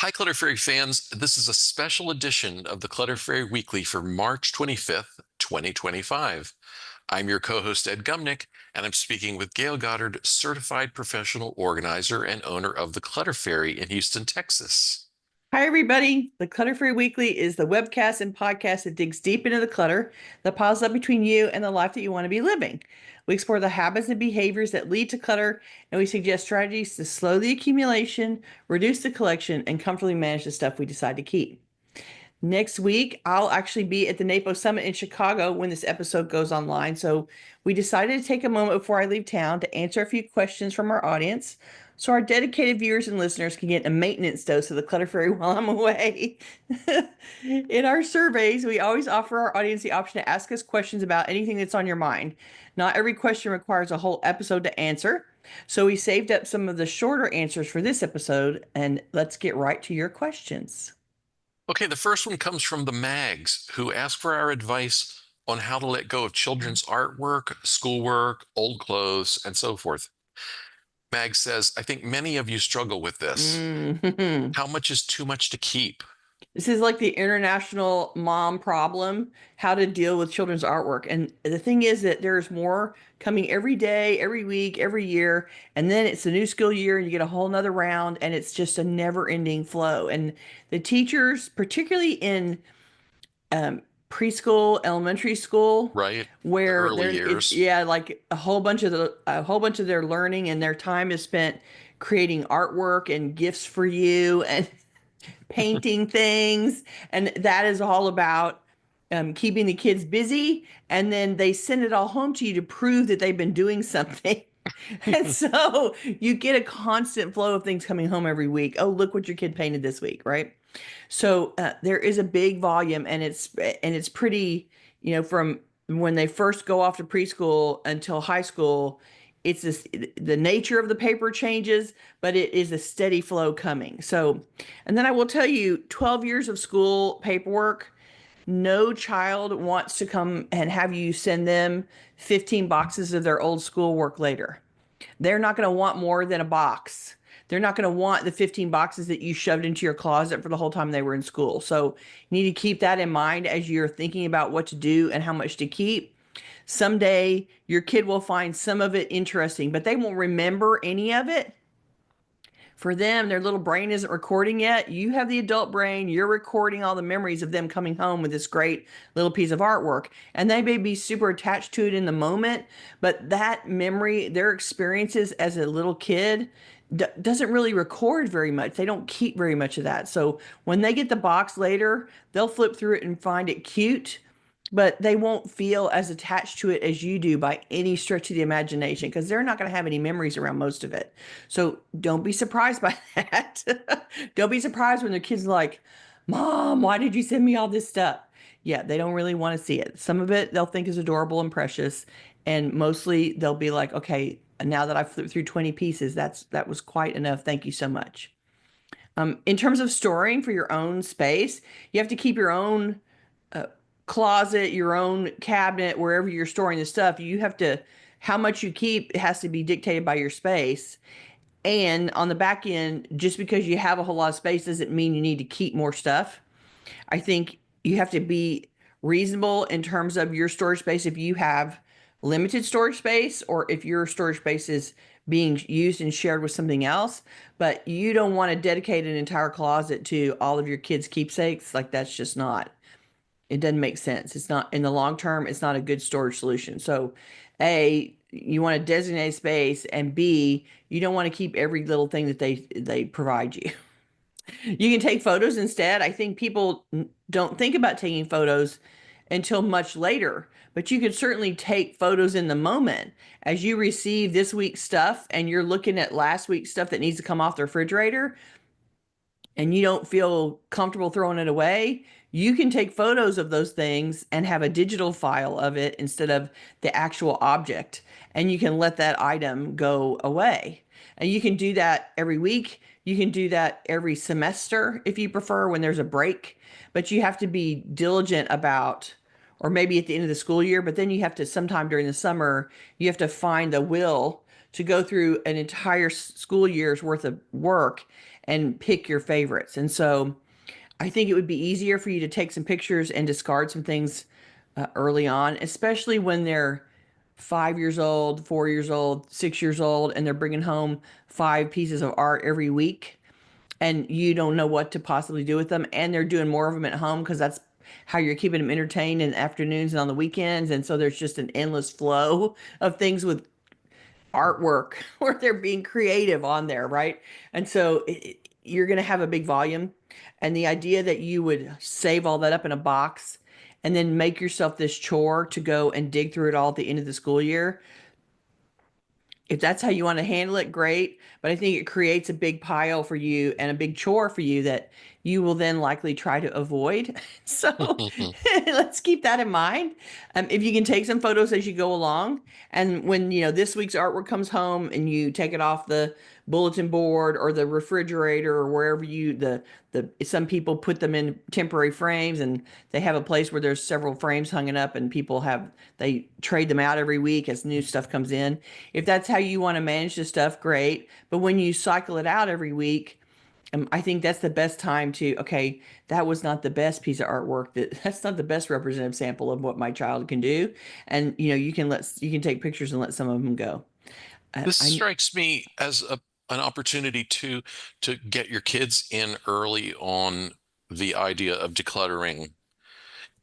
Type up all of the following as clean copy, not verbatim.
Hi, Clutter Fairy fans. This is a special edition of the Clutter Fairy Weekly for March 25th, 2025. I'm your co-host, Ed Gumnick, and I'm speaking with Gayle Goddard, certified professional organizer and owner of the Clutter Fairy in Houston, Texas. Hi, everybody. The Clutter Fairy Weekly is the webcast and podcast that digs deep into the clutter that piles up between you and the life that you want to be living. We explore the habits and behaviors that lead to clutter, and we suggest strategies to slow the accumulation, reduce the collection, and comfortably manage the stuff we decide to keep. Next week, I'll actually be at the NAPO Summit in Chicago when this episode goes online. So we decided to take a moment before I leave town to answer a few questions from our audience so our dedicated viewers and listeners can get a maintenance dose of the Clutter Fairy while I'm away. In our surveys, we always offer our audience the option to ask us questions about anything that's on your mind. Not every question requires a whole episode to answer. So we saved up some of the shorter answers for this episode, and let's get right to your questions. Okay, the first one comes from the Mags, who ask for our advice on how to let go of children's artwork, schoolwork, old clothes, and so forth. Mag says, I think many of you struggle with this. Mhm. How much is too much to keep? This is like the international mom problem, how to deal with children's artwork. And the thing is that there's more coming every day, every week, every year. And then it's a new school year and you get a whole nother round and it's just a never ending flow. And the teachers, particularly in um, preschool, elementary school, Right? The where early they're it's years. yeah, like a whole bunch of their learning and their time is spent creating artwork and gifts for you and painting things. And that is all about keeping the kids busy. And then they send it all home to you to prove that they've been doing something. And so you get a constant flow of things coming home every week. Oh, look what your kid painted this week, right? So there is a big volume, and it's pretty, from when they first go off to preschool until high school. It's this, the nature of the paper changes, but it is a steady flow coming. So, and then I will tell you, 12 years of school paperwork, no child wants to come and have you send them 15 boxes of their old schoolwork later. They're not going to want more than a box. They're not going to want the 15 boxes that you shoved into your closet for the whole time they were in school. So you need to keep that in mind as you're thinking about what to do and how much to keep. Someday your kid will find some of it interesting, but they won't remember any of it. For them, their little brain isn't recording yet. You have the adult brain. You're recording all the memories of them coming home with this great little piece of artwork. And they may be super attached to it in the moment, but that memory, their experiences as a little kid, doesn't really record very much. They don't keep very much of that. So when they get the box later, they'll flip through it and find it cute, but they won't feel as attached to it as you do by any stretch of the imagination because they're not going to have any memories around most of it. So don't be surprised by that. Don't be surprised when their kids are like, Mom, why did you send me all this stuff? Yeah, they don't really want to see it. Some of it they'll think is adorable and precious, and mostly they'll be like, okay, now that I've flipped through 20 pieces, that was quite enough. Thank you so much. In terms of storing for your own space, you have to keep your own uh, closet, your own cabinet, wherever you're storing the stuff. You have to, how much you keep has to be dictated by your space. And on the back end, just because you have a whole lot of space doesn't mean you need to keep more stuff. I think you have to be reasonable in terms of your storage space if you have limited storage space or if your storage space is being used and shared with something else, but you don't want to dedicate an entire closet to all of your kids' keepsakes. Like that's just not, it doesn't make sense. It's not in the long term, it's not a good storage solution. So, A, you want to designate space, and B, you don't want to keep every little thing that they provide you. You can take photos instead. I think people don't think about taking photos until much later, but you can certainly take photos in the moment as you receive this week's stuff and you're looking at last week's stuff that needs to come off the refrigerator and you don't feel comfortable throwing it away. You can take photos of those things and have a digital file of it instead of the actual object, and you can let that item go away. And you can do that every week. You can do that every semester if you prefer when there's a break, but you have to be diligent about, or maybe at the end of the school year, but then you have to sometime during the summer, you have to find the will to go through an entire school year's worth of work and pick your favorites. And so I think it would be easier for you to take some pictures and discard some things early on, especially when they're 5 years old, 4 years old, 6 years old, and they're bringing home 5 pieces of art every week, and you don't know what to possibly do with them. And they're doing more of them at home because that's how you're keeping them entertained in the afternoons and on the weekends. And so there's just an endless flow of things with artwork where they're being creative on there, right? And so you're going to have a big volume. And the idea that you would save all that up in a box and then make yourself this chore to go and dig through it all at the end of the school year, if that's how you want to handle it, great. But I think it creates a big pile for you and a big chore for you that you will then likely try to avoid. So let's keep that in mind. If you can take some photos as you go along, and when this week's artwork comes home and you take it off the bulletin board or the refrigerator or wherever the some people put them in temporary frames, and they have a place where there's several frames hanging up, and they trade them out every week as new stuff comes in. If that's how you want to manage the stuff, great. But when you cycle it out every week, I think that's the best time to, okay, that was not the best piece of artwork. That's not the best representative sample of what my child can do. And you can take pictures and let some of them go. This I strikes me as an opportunity to get your kids in early on the idea of decluttering.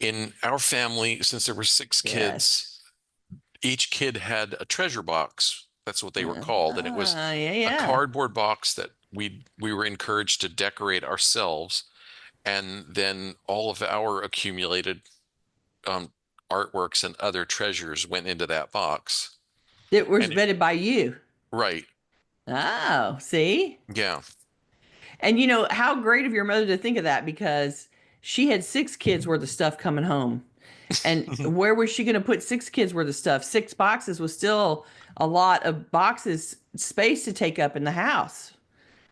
In our family, since there were six Yes. kids, each kid had a treasure box. That's what they were called, and it was Yeah, a yeah. cardboard box that we were encouraged to decorate ourselves, and then all of our accumulated um, artworks and other treasures went into that box. It was And it, vetted by you. right, Oh, see? yeah, And how great of your mother to think of that, because she had 6 kids worth of stuff coming home. And where was she going to put 6 kids worth of stuff? 6 boxes was still a lot of boxes, space to take up in the house,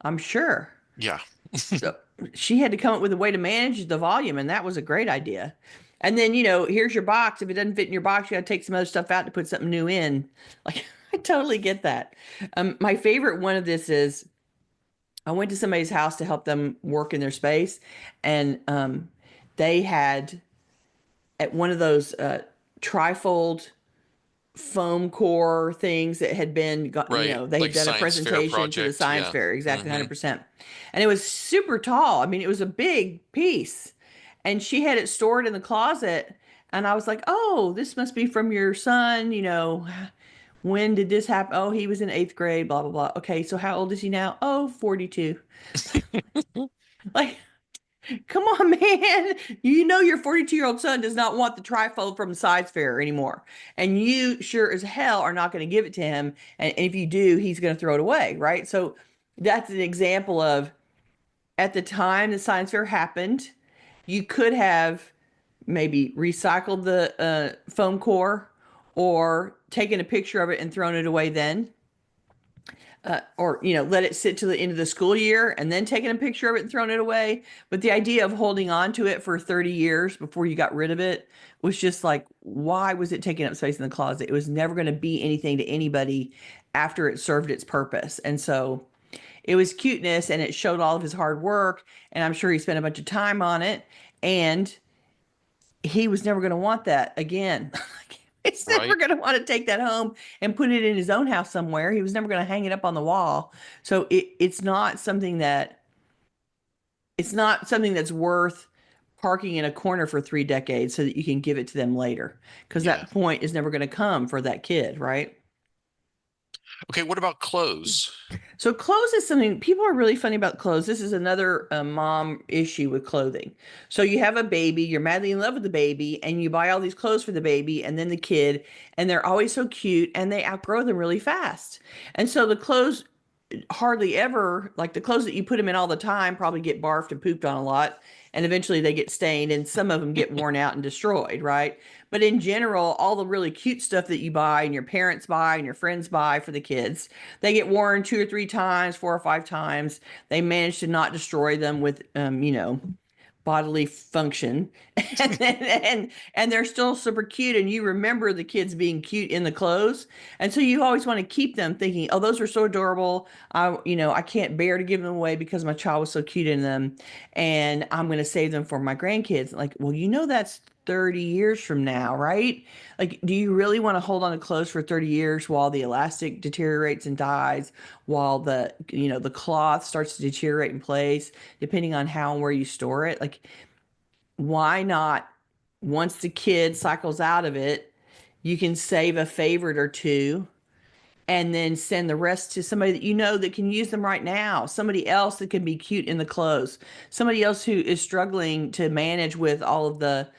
I'm sure. yeah. So she had to come up with a way to manage the volume, and that was a great idea. And then, here's your box. If it doesn't fit in your box, you got to take some other stuff out to put something new in. Like, I totally get that. My favorite one of this is I went to somebody's house to help them work in their space, and they had at one of those trifold foam core things that had been, Right, they had like done a science fair presentation to the project. science Yeah. fair, exactly Hmm. 100%. And it was super tall. I mean, it was a big piece. And she had it stored in the closet. And I was like, oh, this must be from your son. When did this happen? Oh, he was in 8th grade, blah, blah, blah. Okay, so how old is he now? Oh, 42. Like, come on, man. Your 42-year-old son does not want the trifold from the science fair anymore. And you sure as hell are not going to give it to him. And if you do, he's going to throw it away, right? So that's an example of, at the time the science fair happened, you could have maybe recycled the foam core or taken a picture of it and thrown it away then, or let it sit to the end of the school year and then taking a picture of it and throwing it away. But the idea of holding on to it for 30 years before you got rid of it was just like, why was it taking up space in the closet? It was never going to be anything to anybody after it served its purpose. And so it was cuteness, and it showed all of his hard work, and I'm sure he spent a bunch of time on it, and he was never going to want that again. He's never Right. going to want to take that home and put it in his own house somewhere. He was never going to hang it up on the wall. So it's not something that's worth parking in a corner for 3 decades so that you can give it to them later, because Yeah. that point is never going to come for that kid, right? Okay, what about clothes? So clothes is something people are really funny about clothes. This is another mom issue with clothing. So you have a baby, you're madly in love with the baby, and you buy all these clothes for the baby and then the kid, and they're always so cute and they outgrow them really fast. And so the clothes hardly ever, like the clothes that you put them in all the time, probably get barfed and pooped on a lot, and eventually they get stained, and some of them get worn out and destroyed, right? But in general, all the really cute stuff that you buy and your parents buy and your friends buy for the kids, they get worn 2 or 3 times, 4 or 5 times. They manage to not destroy them with bodily function and they're still super cute and you remember the kids being cute in the clothes and so you always want to keep them thinking, oh, those are so adorable. I can't bear to give them away because my child was so cute in them and I'm going to save them for my grandkids. Like, well, that's 30 years from now, right? Like, do you really want to hold on to clothes for 30 years while the elastic deteriorates and dies, while the cloth starts to deteriorate in place, depending on how and where you store it? Like, why not, once the kid cycles out of it, you can save a favorite or two and then send the rest to somebody that you know that can use them right now, somebody else that can be cute in the clothes, somebody else who is struggling to manage with all of the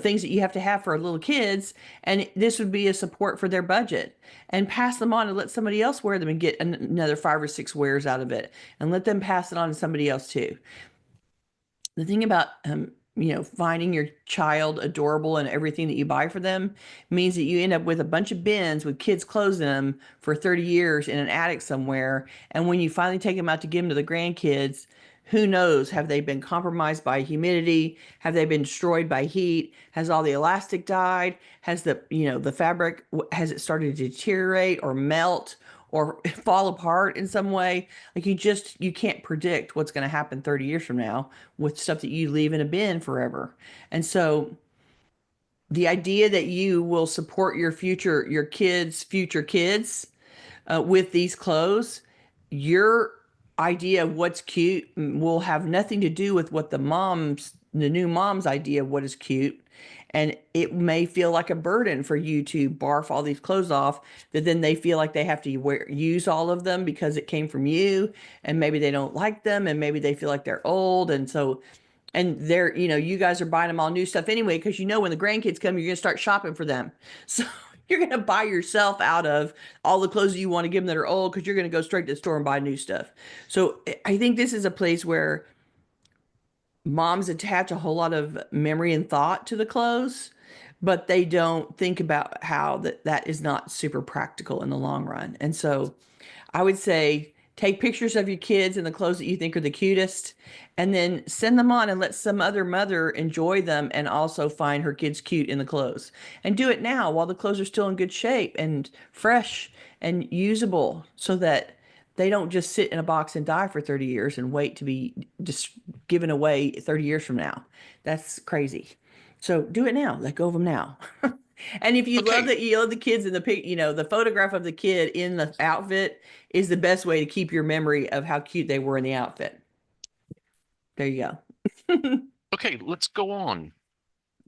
things that you have to have for little kids, and this would be a support for their budget, and pass them on and let somebody else wear them and get another 5 or 6 wears out of it, and let them pass it on to somebody else too. The thing about finding your child adorable and everything that you buy for them means that you end up with a bunch of bins with kids' clothes in them for 30 years in an attic somewhere. And when you finally take them out to give them to the grandkids, who knows? Have they been compromised by humidity? Have they been destroyed by heat? Has all the elastic died? Has the fabric, has it started to deteriorate or melt or fall apart in some way? Like, you can't predict what's going to happen 30 years from now with stuff that you leave in a bin forever. And so the idea that you will support your kids' future kids with these clothes, your idea of what's cute will have nothing to do with what the new mom's idea of what is cute. And it may feel like a burden for you to barf all these clothes off that then they feel like they have to use all of them because it came from you. And maybe they don't like them and maybe they feel like they're old. And so, and you guys are buying them all new stuff anyway, because when the grandkids come, you're going to start shopping for them. So you're going to buy yourself out of all the clothes you want to give them that are old because you're going to go straight to the store and buy new stuff. So I think this is a place where moms attach a whole lot of memory and thought to the clothes, but they don't think about how that is not super practical in the long run. And so I would say take pictures of your kids in the clothes that you think are the cutest and then send them on and let some other mother enjoy them and also find her kids cute in the clothes. And do it now while the clothes are still in good shape and fresh and usable so that they don't just sit in a box and die for 30 years and wait to be just given away 30 years from now. That's crazy. So do it now. Let go of them now. And if Okay. you love the kids in the pic, the photograph of the kid in the outfit is the best way to keep your memory of how cute they were in the outfit. There you go. Okay, let's go on.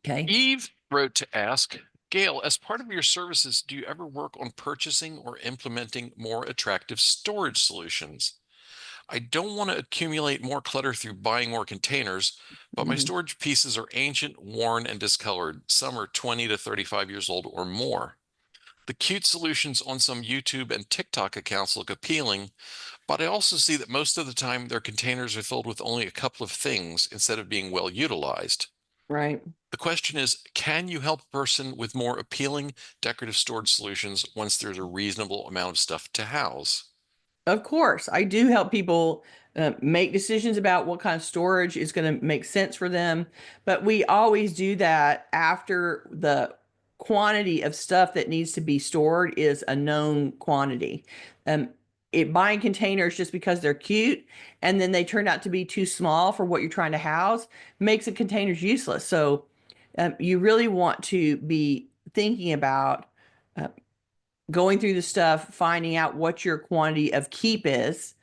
Okay. Eve wrote to ask, Gayle, as part of your services, do you ever work on purchasing or implementing more attractive storage solutions? I don't want to accumulate more clutter through buying more containers, but my Mhm. storage pieces are ancient, worn, and discolored. Some are 20 to 35 years old or more. The cute solutions on some YouTube and TikTok accounts look appealing, but I also see that most of the time their containers are filled with only a couple of things instead of being well utilized. Right. The question is, can you help a person with more appealing decorative storage solutions once there's a reasonable amount of stuff to house? Of course, I do help people make decisions about what kind of storage is going to make sense for them, but we always do that after the quantity of stuff that needs to be stored is a known quantity. Um, buying containers just because they're cute and then they turn out to be too small for what you're trying to house makes the containers useless. So you really want to be thinking about uh, going through the stuff, finding out what your quantity of keep is,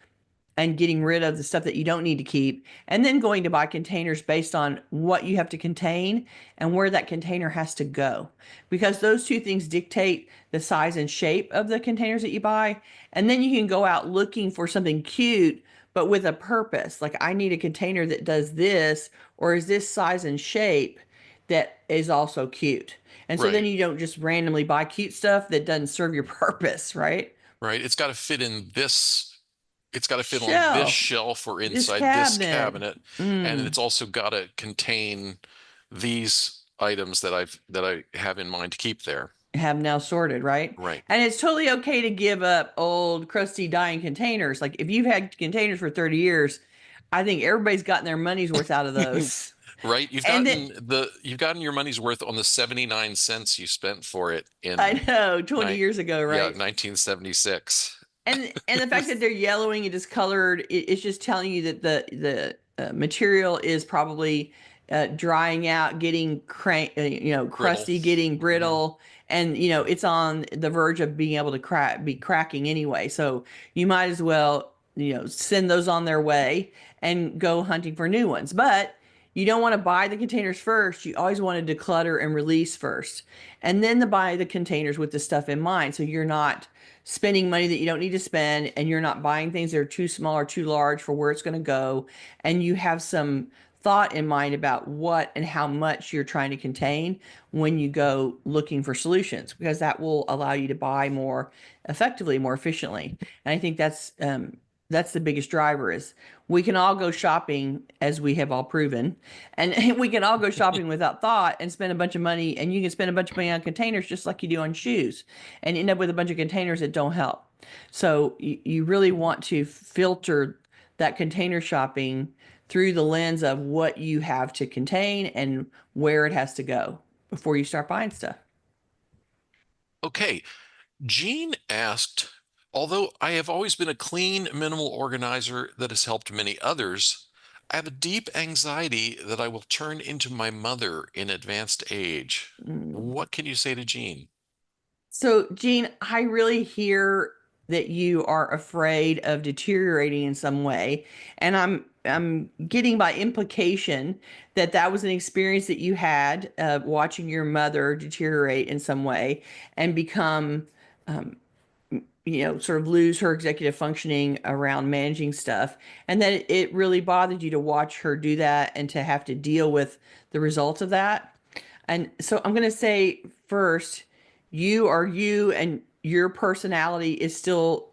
and getting rid of the stuff that you don't need to keep, and then going to buy containers based on what you have to contain and where that container has to go. Because those two things dictate the size and shape of the containers that you buy. And then you can go out looking for something cute, but with a purpose. Like, I need a container that does this, or is this size and shape that is also cute. And so then Right, you don't just randomly buy cute stuff that doesn't serve your purpose, right? right. It's got to fit on this Shelf, shelf or this inside this cabinet. cabinet, and Mm. it's also got to contain these items that I have in mind to keep there. Have now sorted, right? Right. And it's totally okay to give up old, crusty, dying containers. Like, if you've had containers for 30 years, I think everybody's gotten their money's worth out of those. Right? And then You've gotten your money's worth on the 79 cents you spent for it I in know 20 night years ago, yeah, right? 1976. And the fact that they're yellowing and discolored, it's just telling you that the material is probably drying out, getting Brittle. crusty, getting Hmm. brittle, and it's on the verge of being able to be cracking anyway. So you might as well send those on their way and go hunting for new ones. But you don't want to buy the containers first. You always want to declutter and release first, and then to buy the containers with the stuff in mind. So you're not spending money that you don't need to spend, and you're not buying things that are too small or too large for where it's going to go, and you have some thought in mind about what and how much you're trying to contain when you go looking for solutions, because that will allow you to buy more effectively, more efficiently. And I think that's the biggest driver is we can all go shopping, as we have all proven, and we can all go shopping without thought and spend a bunch of money, and you can spend a bunch of money on containers just like you do on shoes and end up with a bunch of containers that don't help. So you really want to filter that container shopping through the lens of what you have to contain and where it has to go before you start buying stuff. Okay, Jean asked, although I have always been a clean, minimal organizer that has helped many others, I have a deep anxiety that I will turn into my mother in advanced age. Mm. What can you say to Jean? So, Jean, I really hear that you are afraid of deteriorating in some way, and I'm getting by implication that that was an experience that you had watching your mother deteriorate in some way and become, um, sort of lose her executive functioning around managing stuff, and that it really bothered you to watch her do that and to have to deal with the results of that. And so I'm going to say first, you are you, and your personality is still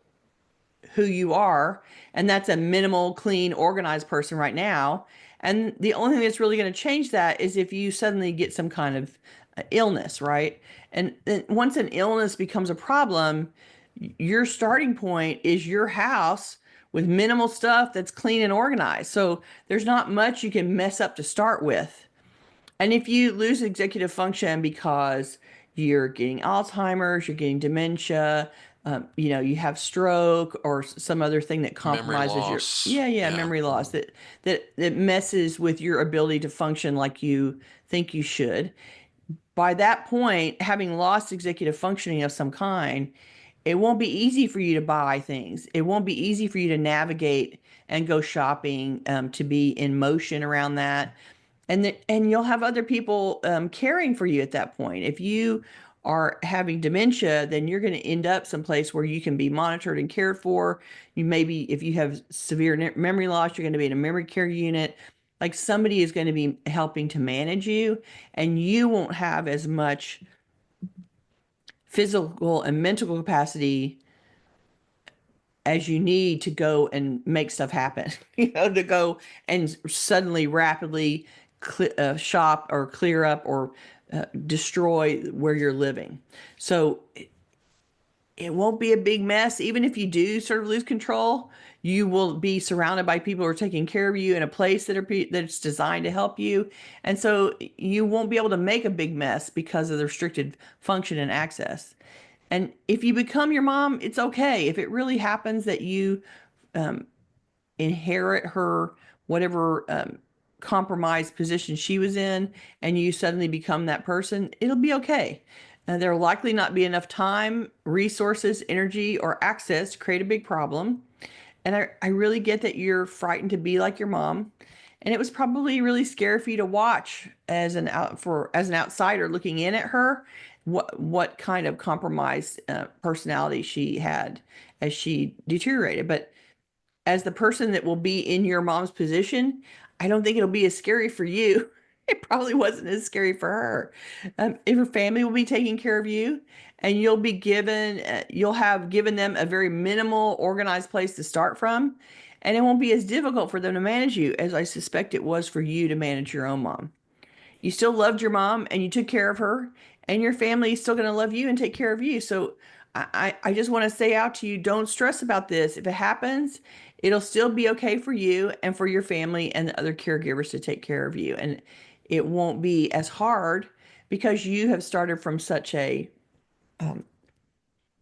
who you are. And that's a minimal, clean, organized person right now. And the only thing that's really going to change that is if you suddenly get some kind of illness, right? And then once an illness becomes a problem, your starting point is your house with minimal stuff that's clean and organized. So there's not much you can mess up to start with. And if you lose executive function because you're getting Alzheimer's, you're getting dementia, you have stroke or some other thing that Memory compromises your, loss. yeah, Yeah. memory loss Mhm. that messes with your ability to function like you think you should. By that point, having lost executive functioning of some kind, it won't be easy for you to buy things. It won't be easy for you to navigate and go shopping, to be in motion around that, and you'll have other people caring for you at that point. If you are having dementia, then you're going to end up someplace where you can be monitored and cared for. You maybe, if you have severe memory loss, you're going to be in a memory care unit. Like somebody is going to be helping to manage you, and you won't have as much physical and mental capacity as you need to go and make stuff happen, to go and suddenly rapidly shop or clear up or destroy where you're living. So it won't be a big mess. Even if you do sort of lose control, you will be surrounded by people who are taking care of you in a place that's designed to help you. And so you won't be able to make a big mess because of the restricted function and access. And if you become your mom, it's okay. If it really happens that you um, inherit her whatever compromised position she was in, and you suddenly become that person, it'll be okay. There'll likely not be enough time, resources, energy, or access to create a big problem. And I really get that you're frightened to be like your mom. And it was probably really scary for you to watch as an outsider looking in at her, what kind of compromised personality she had as she deteriorated. But as the person that will be in your mom's position, I don't think it'll be as scary for you. It probably wasn't as scary for her. If her family will be taking care of you, and you'll have given them a very minimal, organized place to start from, and it won't be as difficult for them to manage you as I suspect it was for you to manage your own mom. You still loved your mom and you took care of her, and your family is still going to love you and take care of you. So I just want to say out to you, don't stress about this. If it happens, it'll still be okay for you and for your family and the other caregivers to take care of you. And it won't be as hard because you have started from such a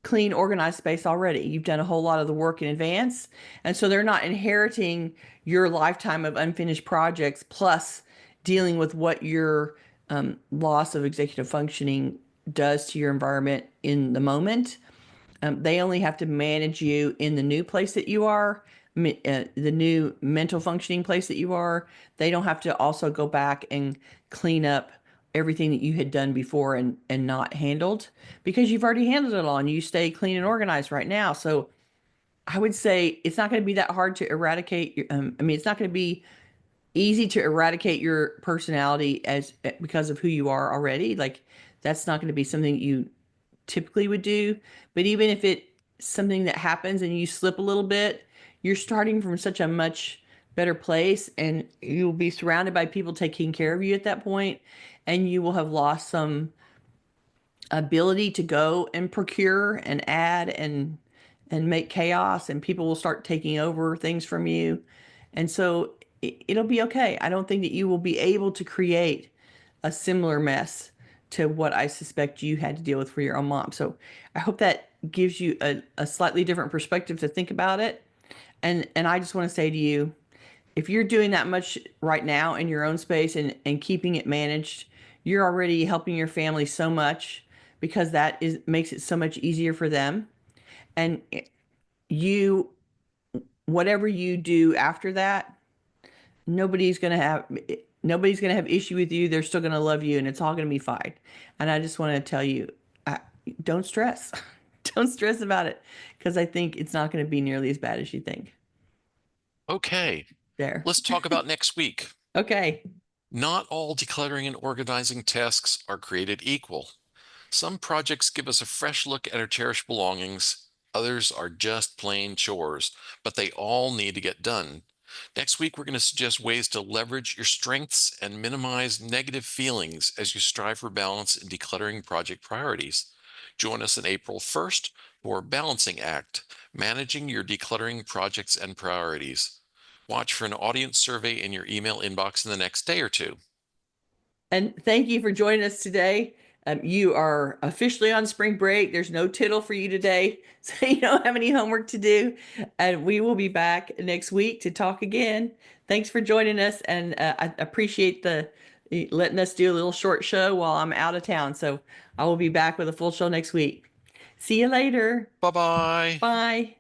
clean, organized space already. You've done a whole lot of the work in advance. And so they're not inheriting your lifetime of unfinished projects plus dealing with what your loss of executive functioning does to your environment in the moment. They only have to manage you in the new place that you are, the new mental functioning place that you are. They don't have to also go back and clean up everything that you had done before and not handled because you've already handled it all and you stay clean and organized right now. So I would say it's not going to be that hard to eradicate. I mean, it's not going to be easy to eradicate your personality as because of who you are already. Like that's not going to be something you typically would do. But even if it's something that happens and you slip a little bit, you're starting from such a much better place and you'll be surrounded by people taking care of you at that point, and you will have lost some ability to go and procure and add and make chaos, and people will start taking over things from you. And so it'll be okay. I don't think that you will be able to create a similar mess to what I suspect you had to deal with for your own mom. So I hope that gives you a slightly different perspective to think about it. And I just want to say to you, if you're doing that much right now in your own space and keeping it managed, you're already helping your family so much because that is makes it so much easier for them. And you, whatever you do after that, nobody's gonna have nobody's gonna have issue with you. They're still gonna love you, and it's all gonna be fine. And I just want to tell you, I, don't stress, don't stress about it, because I think it's not gonna be nearly as bad as you think. Okay, There. let's talk about next week. Okay. Not all decluttering and organizing tasks are created equal. Some projects give us a fresh look at our cherished belongings. Others are just plain chores, but they all need to get done. Next week, we're going to suggest ways to leverage your strengths and minimize negative feelings as you strive for balance in decluttering project priorities. Join us on April 1st for Balancing Act, Managing Your Decluttering Projects and Priorities. Watch for an audience survey in your email inbox in the next day or two. And thank you for joining us today. You are officially on spring break. There's no tittle for you today, so you don't have any homework to do. And we will be back next week to talk again. Thanks for joining us, and I appreciate the letting us do a little short show while I'm out of town. So I will be back with a full show next week. See you later. Bye bye. Bye.